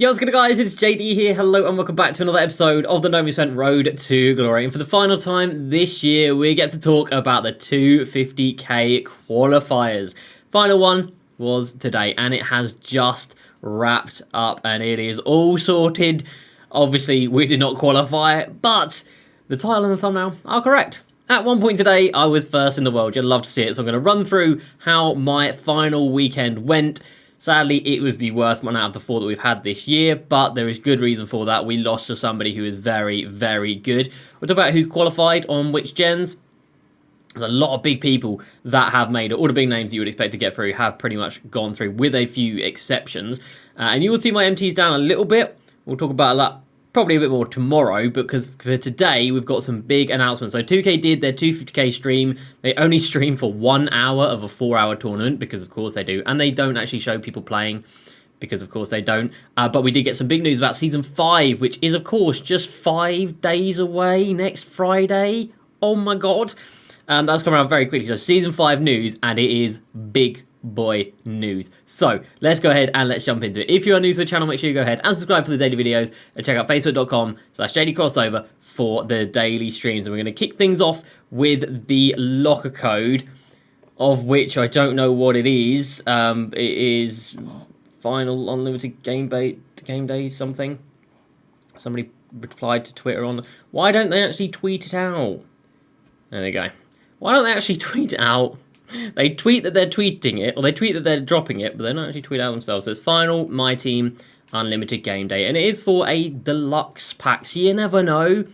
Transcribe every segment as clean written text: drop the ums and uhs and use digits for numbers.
Yo, what's good guys, it's JD here, hello and welcome back to another episode of the No Misspent Road to Glory. And for the final time this year, we get to talk about the 250K Qualifiers. Final one was today, and it has just wrapped up, and it is all sorted. Obviously, we did not qualify, but the title and the thumbnail are correct. At one point today, I was first in the world. You'd love to see it, so I'm going to run through how my final weekend went. Sadly, it was the worst one out of the four that we've had this year, but there is good reason for that. We lost to somebody who is very, very good. We'll talk about who's qualified on which gens. There's a lot of big people that have made it. All the big names that you would expect to get through have pretty much gone through, with a few exceptions. And you will see my MTs down a little bit. We'll talk about that probably a bit more tomorrow, because for today we've got some big announcements. So 2K did their 250K stream. They only stream for 1 hour of a 4-hour tournament, because of course they do, and they don't actually show people playing, because of course they don't. But we did get some big news about Season 5, which is of course just 5 days away, next Friday. Oh my god. That's coming around very quickly. So Season 5 news, and it is big boy news. So let's go ahead and let's jump into it. If you are new to the channel, make sure you go ahead and subscribe for the daily videos, and check out facebook.com/JD Crossover for the daily streams. And we're going to kick things off with the locker code, of which I don't know what it is. It is final unlimited game day something. Somebody replied to Twitter on. Why don't they actually tweet it out? There we go. Why don't they actually tweet it out? They tweet that they're tweeting it, or they tweet that they're dropping it, but they don't actually tweet out themselves. So it's final Myteam unlimited game day, and it is for a deluxe pack. So you never know.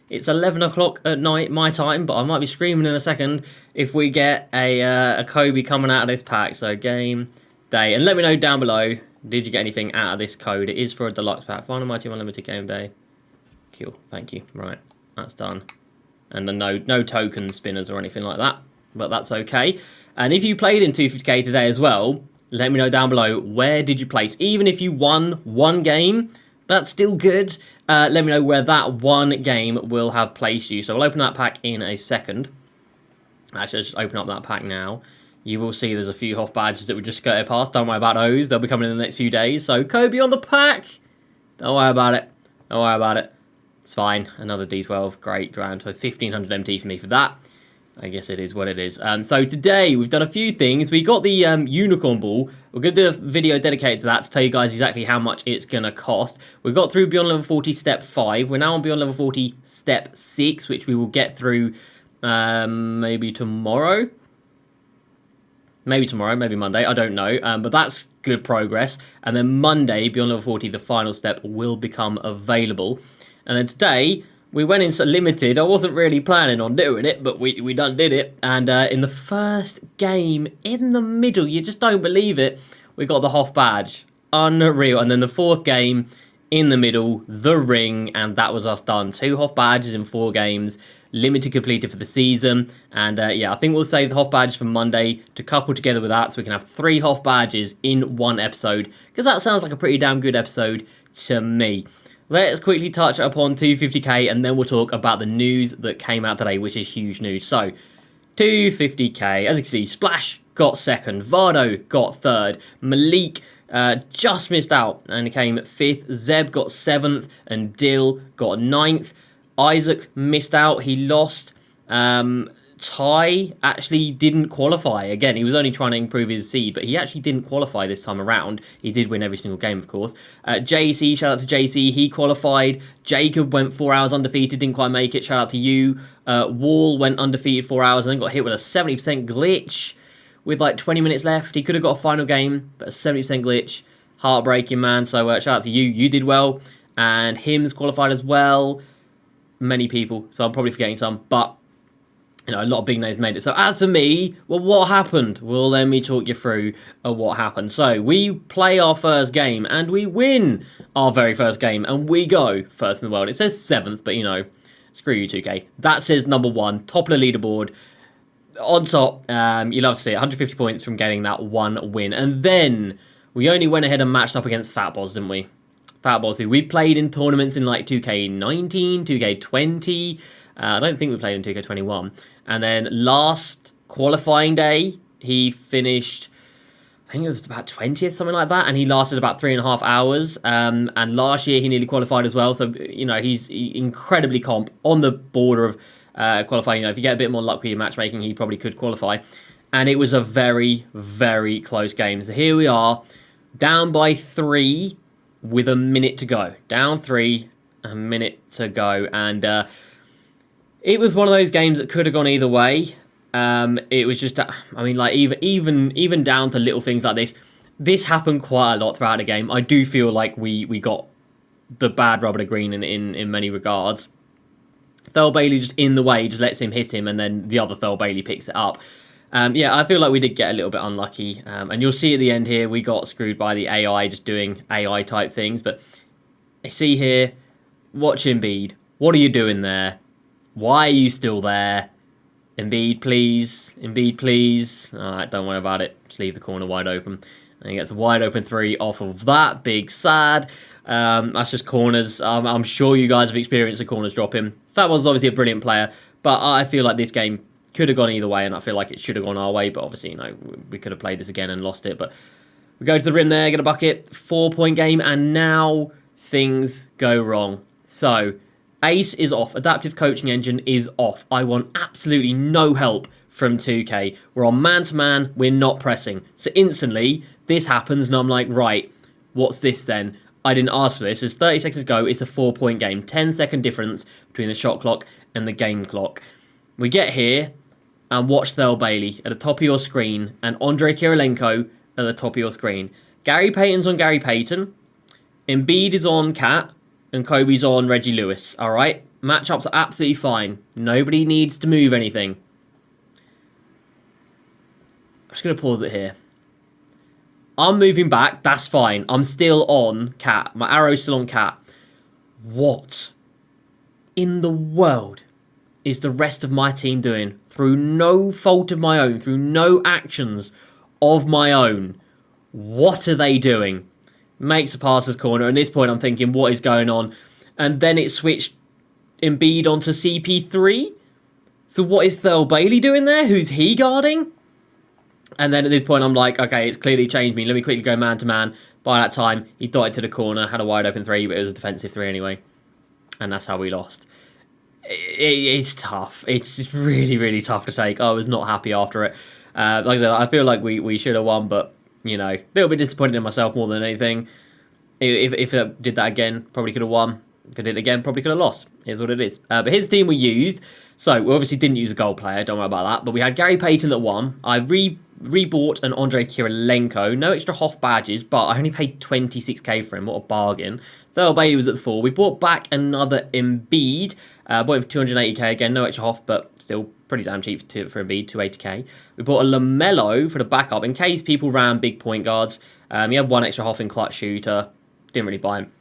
It's 11 o'clock at night my time, but I might be screaming in a second if we get a Kobe coming out of this pack. So game day, and let me know down below. Did you get anything out of this code? It is for a deluxe pack. Final Myteam unlimited game day. Cool. Thank you. Right, that's done. And then no token spinners or anything like that. But that's okay. And if you played in 250K today as well, let me know down below, where did you place? Even if you won one game, that's still good. Let me know where that one game will have placed you. So I'll open that pack in a second. Actually, I'll just open up that pack now. You will see there's a few Hoff badges that we just skirted past. Don't worry about those. They'll be coming in the next few days. So Kobe on the pack. Don't worry about it. Don't worry about it. It's fine. Another D12. Great, grand. So 1500 MT for me for that. I guess it is what it is. So today we've done a few things. We got the unicorn ball. We're going to do a video dedicated to that to tell you guys exactly how much it's going to cost. We got through Beyond Level 40 Step 5. We're now on Beyond Level 40 Step 6, which we will get through maybe tomorrow. Maybe tomorrow, maybe Monday. I don't know. But that's good progress. And then Monday, Beyond Level 40, the final step will become available. And then today, we went into limited. I wasn't really planning on doing it, but we done did it. And in the first game, in the middle, you just don't believe it, we got the Hoff badge. Unreal. And then the fourth game, in the middle, the ring, and that was us done. 2 Hoff badges in 4 games. Limited completed for the season. And yeah, I think we'll save the Hoff badge for Monday to couple together with that, so we can have 3 Hoff badges in one episode, because that sounds like a pretty damn good episode to me. Let's quickly touch upon 250K, and then we'll talk about the news that came out today, which is huge news. So, 250K, as you can see, Splash got second, Vardo got third, Malik just missed out and came 5th, Zeb got 7th, and Dill got 9th. Isaac missed out, he lost. Ty actually didn't qualify. Again, he was only trying to improve his seed, but he actually didn't qualify this time around. He did win every single game, of course. JC, shout out to JC, he qualified. Jacob went 4 hours undefeated, didn't quite make it. Shout out to you. Wall went undefeated 4 hours and then got hit with a 70% glitch with like 20 minutes left. He could have got a final game, but a 70% glitch. Heartbreaking, man. So shout out to you. You did well. And Hims qualified as well. Many people, so I'm probably forgetting some, but you know, a lot of big names made it. So as for me, well, what happened? Well, let me talk you through what happened. So we play our first game and we win our very first game and we go first in the world. It says 7th, but you know, screw you 2K. That says number 1, top of the leaderboard. On top, you love to see it, 150 points from getting that one win. And then we only went ahead and matched up against Fatballs, didn't we? Fatballs, who we played in tournaments in like 2K19, 2K20. I don't think we played in 2K21. And then last qualifying day, he finished think it was about 20th, something like that, and he lasted about 3.5 hours. And last year he nearly qualified as well, so he's incredibly comp on the border of qualifying. If you get a bit more luck with your matchmaking, he probably could qualify. And it was a very, very close game. So here we are, down by 3 with a minute to go. Down 3, a minute to go, and it was one of those games that could have gone either way. It was just, even down to little things like this. This happened quite a lot throughout the game. I do feel like we got the bad rub of the green in many regards. Thurl Bailey just in the way, just lets him hit him, and then the other Thurl Bailey picks it up. I feel like we did get a little bit unlucky. And you'll see at the end here, we got screwed by the AI just doing AI type things. But I see here, watch Embiid. What are you doing there? Why are you still there? Embiid, please. Embiid, please. Alright, don't worry about it. Just leave the corner wide open. And he gets a wide open 3 off of that. Big sad. That's just corners. I'm sure you guys have experienced the corners dropping. Fat was obviously a brilliant player. But I feel like this game could have gone either way. And I feel like it should have gone our way. But obviously, we could have played this again and lost it. But we go to the rim there, get a bucket. 4-point game. And now things go wrong. So Ace is off. Adaptive coaching engine is off. I want absolutely no help from 2K. We're on man-to-man. We're not pressing. So instantly, this happens, and I'm like, right, what's this then? I didn't ask for this. It's 30 seconds to go. It's a 4-point game. 10-second difference between the shot clock and the game clock. We get here and watch Thurl Bailey at the top of your screen and Andrei Kirilenko at the top of your screen. Gary Payton's on Gary Payton. Embiid is on Cat. And Kobe's on Reggie Lewis, all right? Matchups are absolutely fine. Nobody needs to move anything. I'm just going to pause it here. I'm moving back. That's fine. I'm still on Cat. My arrow's still on Cat. What in the world is the rest of my team doing? Through no fault of my own, through no actions of my own, what are they doing? Makes a passer's corner. At this point, I'm thinking, what is going on? And then it switched Embiid onto CP3. So what is Thurl Bailey doing there? Who's he guarding? And then at this point, I'm like, okay, it's clearly changed me. Let me quickly go man-to-man. By that time, he dotted to the corner, had a wide-open 3, but it was a defensive 3 anyway. And that's how we lost. It's tough. It's really, really tough to take. I was not happy after it. Like I said, I feel like we should have won, but a little bit disappointed in myself more than anything. If I did that again, probably could have won. If I did it again, probably could have lost. Here's what it is. But here's the team we used. So we obviously didn't use a goal player. Don't worry about that. But we had Gary Payton that won. I rebought an Andrei Kirilenko. No extra Hoff badges, but I only paid 26k for him. What a bargain. Thurl Bailey was at the 4. We bought back another Embiid. Bought him for 280k again. No extra Hoff, but still pretty damn cheap for Embiid, 280k. We bought a LaMelo for the backup in case people ran big point guards. He had 1 extra Hoff in clutch shooter. Didn't really buy him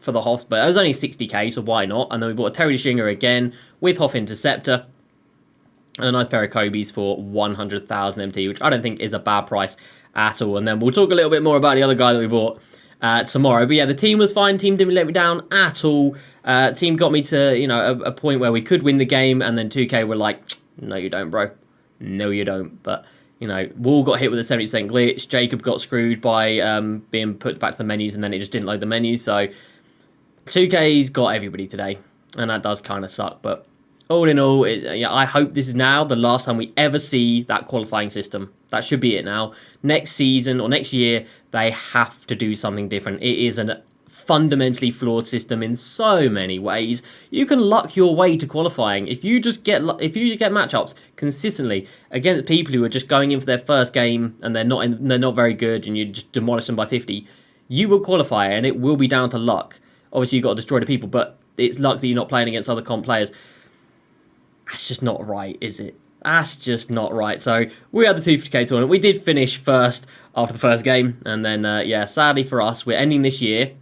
for the Hoffs, but it was only 60k, so why not? And then we bought a Terry Schinger again with Hoff Interceptor. And a nice pair of Kobe's for 100,000 MT, which I don't think is a bad price at all. And then we'll talk a little bit more about the other guy that we bought tomorrow. But yeah, the team was fine. Team didn't let me down at all. Team got me to, a point where we could win the game. And then 2K were like, no, you don't, bro. No, you don't. But, Wall got hit with a 70% glitch. Jacob got screwed by being put back to the menus, and then it just didn't load the menus. So 2K's got everybody today. And that does kind of suck. But all in all, I hope this is now the last time we ever see that qualifying system. That should be it now. Next season or next year, they have to do something different. It is a fundamentally flawed system in so many ways. You can luck your way to qualifying if you just get matchups consistently against people who are just going in for their first game and they're not very good, and you just demolish them by 50. You will qualify, and it will be down to luck. Obviously, you've got to destroy the people, but it's luck that you're not playing against other comp players. That's just not right, is it? That's just not right. So we had the 250k tournament. We did finish first after the first game. And then, sadly for us, we're ending this year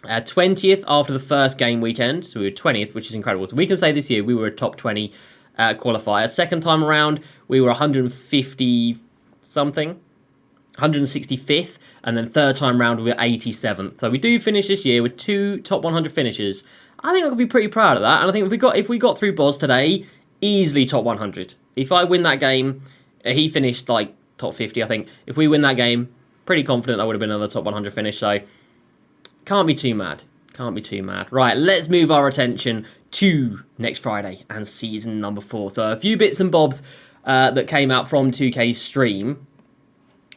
20th after the first game weekend. So we were 20th, which is incredible. So we can say this year we were a top 20 qualifier. Second time around, we were 150-something. 165th. And then third time round, we were 87th. So we do finish this year with 2 top 100 finishes. I think I could be pretty proud of that. And I think if we got through Boz today, easily top 100. If I win that game, he finished like top 50, I think. If we win that game, pretty confident that would have been another top 100 finish, so can't be too mad. Can't be too mad. Right, let's move our attention to next Friday and season number 4. So a few bits and bobs that came out from 2K's stream.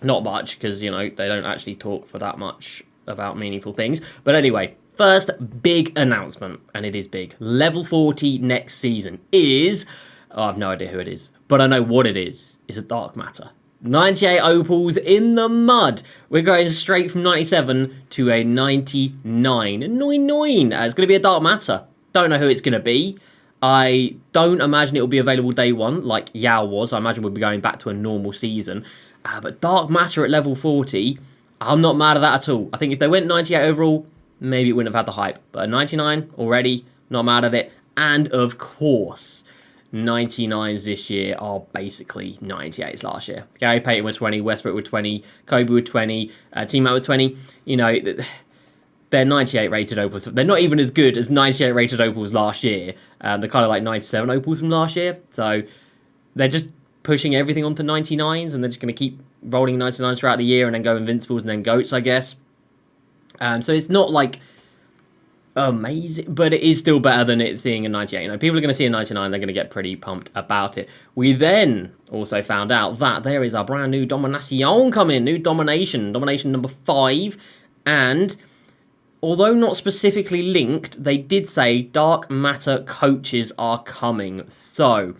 Not much, because, you know, they don't actually talk for that much about meaningful things. But anyway, first big announcement, and it is big. Level 40 next season is... Oh, I have no idea who it is, but I know what it is. It's a dark matter. 98 opals in the mud. We're going straight from 97 to a 99. It's going to be a dark matter. Don't know who it's going to be. I don't imagine it will be available day one like Yao was. I imagine we'll be going back to a normal season. But dark matter at level 40, I'm not mad at that at all. I think if they went 98 overall, maybe it wouldn't have had the hype. But at 99 already, not mad at it. And of course, 99s this year are basically 98s last year. Gary Payton with 20, Westbrook with 20, Kobe with 20, T-Mac with 20. You know, they're 98 rated opals. They're not even as good as 98 rated opals last year. They're kind of like 97 opals from last year. So they're just pushing everything onto 99s, and they're just going to keep rolling 99s throughout the year and then go Invincibles and then GOATs, I guess. So it's not like amazing, but it is still better than it seeing a 98. You know, people are going to see a 99, they're going to get pretty pumped about it. We then also found out that there is a brand new Domination coming, new Domination number 5, and although not specifically linked, they did say Dark Matter coaches are coming. So,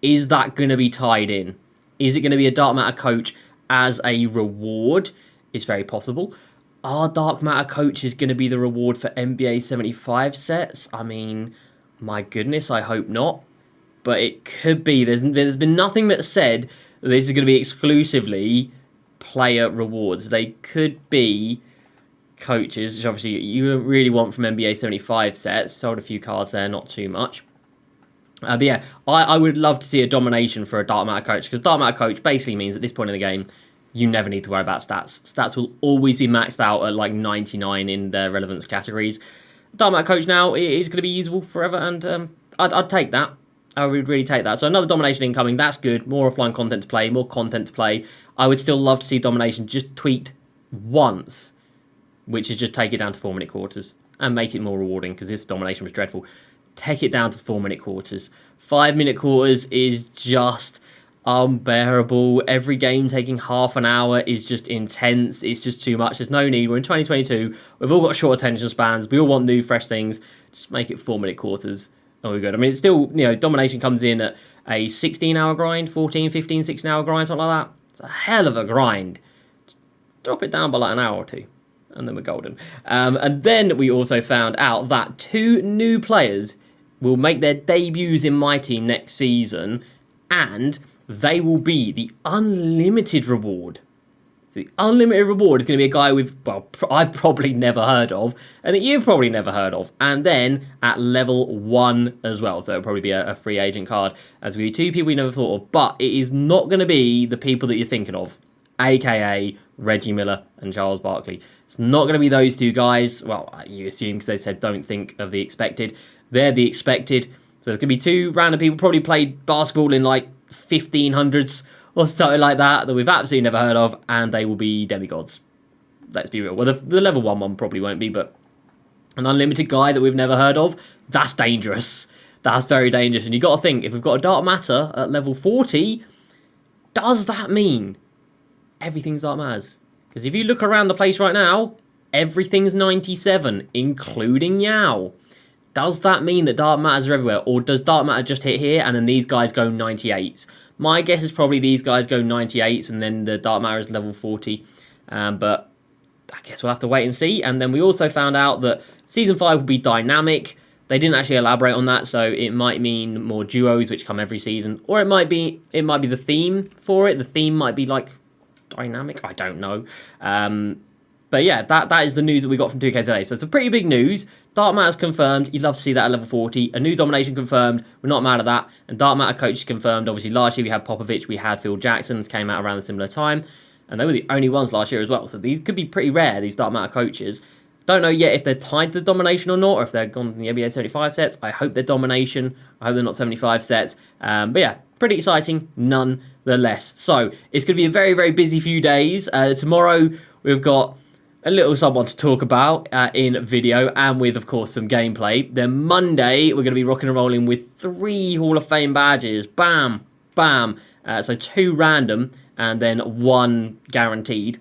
is that going to be tied in? Is it going to be a Dark Matter coach as a reward? It's very possible. Are Dark Matter coaches going to be the reward for NBA 75 sets? I mean, my goodness, I hope not. But it could be. There's been nothing that said that this is going to be exclusively player rewards. They could be coaches, which obviously you don't really want from NBA 75 sets. Sold a few cards there, not too much. But yeah, I would love to see a Domination for a Dark Matter coach, because Dark Matter coach basically means at this point in the game, you never need to worry about stats. Stats will always be maxed out at like 99 in their relevance categories. Dark Matter coach now is going to be usable forever, and I'd take that. I would really take that. So another Domination incoming, that's good. More offline content to play, more content to play. I would still love to see Domination just tweaked once, which is just take it down to 4-minute quarters and make it more rewarding, because this Domination was dreadful. Take it down to 4-minute quarters. 5-minute quarters is just unbearable. Every game taking half an hour is just intense. It's just too much. There's no need. We're in 2022. We've all got short attention spans. We all want new, fresh things. Just make it 4-minute quarters. And we're good. I mean, it's still, you know, Domination comes in at a 16-hour grind, 14, 15, 16-hour grind, something like that. It's a hell of a grind. Just drop it down by like an hour or two, and then we're golden. And then we also found out that 2 new players will make their debuts in my team next season, and they will be the unlimited reward. The unlimited reward is going to be a guy I've probably never heard of, and that you've probably never heard of, and then at level 1 as well. So it'll probably be a free agent card, as we 2 people you never thought of, but it is not going to be the people that you're thinking of, aka Reggie Miller and Charles Barkley. It's not going to be those 2 guys. Well, you assume, because they said don't think of the expected. They're the expected. So there's going to be 2 random people, probably played basketball in like 1500s or something like that we've absolutely never heard of, and they will be demigods. Let's be real. Well, the level 1 one probably won't be, but an unlimited guy that we've never heard of, that's dangerous. That's very dangerous. And you've got to think, if we've got a Dark Matter at level 40, does that mean everything's Dark Matters? Because if you look around the place right now, everything's 97, including Yao. Does that mean that Dark Matters are everywhere? Or does Dark Matter just hit here and then these guys go 98s? My guess is probably these guys go 98s and then the Dark Matter is level 40. But I guess we'll have to wait and see. And then we also found out that Season 5 will be dynamic. They didn't actually elaborate on that, so it might mean more duos, which come every season. Or it might be the theme for it. The theme might be like dynamic. I don't know. But yeah, that is the news that we got from 2K today. So it's a pretty big news. Dark Matter's confirmed. You'd love to see that at level 40. A new Domination confirmed. We're not mad at that. And Dark Matter coach confirmed. Obviously, last year we had Popovich. We had Phil Jackson. Came out around a similar time. And they were the only ones last year as well. So these could be pretty rare, these Dark Matter coaches. Don't know yet if they're tied to domination or not, or if they're gone from the NBA 75 sets. I hope they're domination. I hope they're not 75 sets. But yeah, pretty exciting nonetheless. So it's going to be a very, very busy few days. Tomorrow we've got a little someone to talk about in video, and with, of course, some gameplay. Then Monday, we're going to be rocking and rolling with 3 Hall of Fame badges. Bam, bam. So 2 random, and then 1 guaranteed.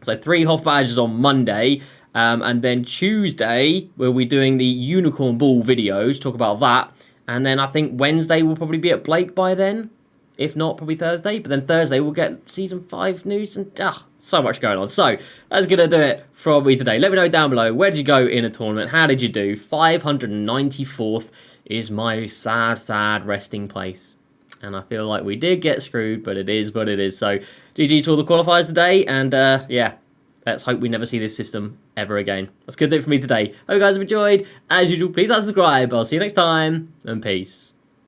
So 3 Hoff badges on Monday. And then Tuesday, we'll be doing the Unicorn Ball videos, talk about that. And then I think Wednesday will probably be at Blake by then. If not, probably Thursday. But then Thursday, we'll get Season 5 news. And so much going on. So that's going to do it from me today. Let me know down below, where did you go in a tournament? How did you do? 594th is my sad, sad resting place. And I feel like we did get screwed, but it is what it is. So GG to all the qualifiers today. And yeah, let's hope we never see this system ever again. That's going to do it for me today. Hope you guys have enjoyed. As usual, please like, subscribe. I'll see you next time. And peace.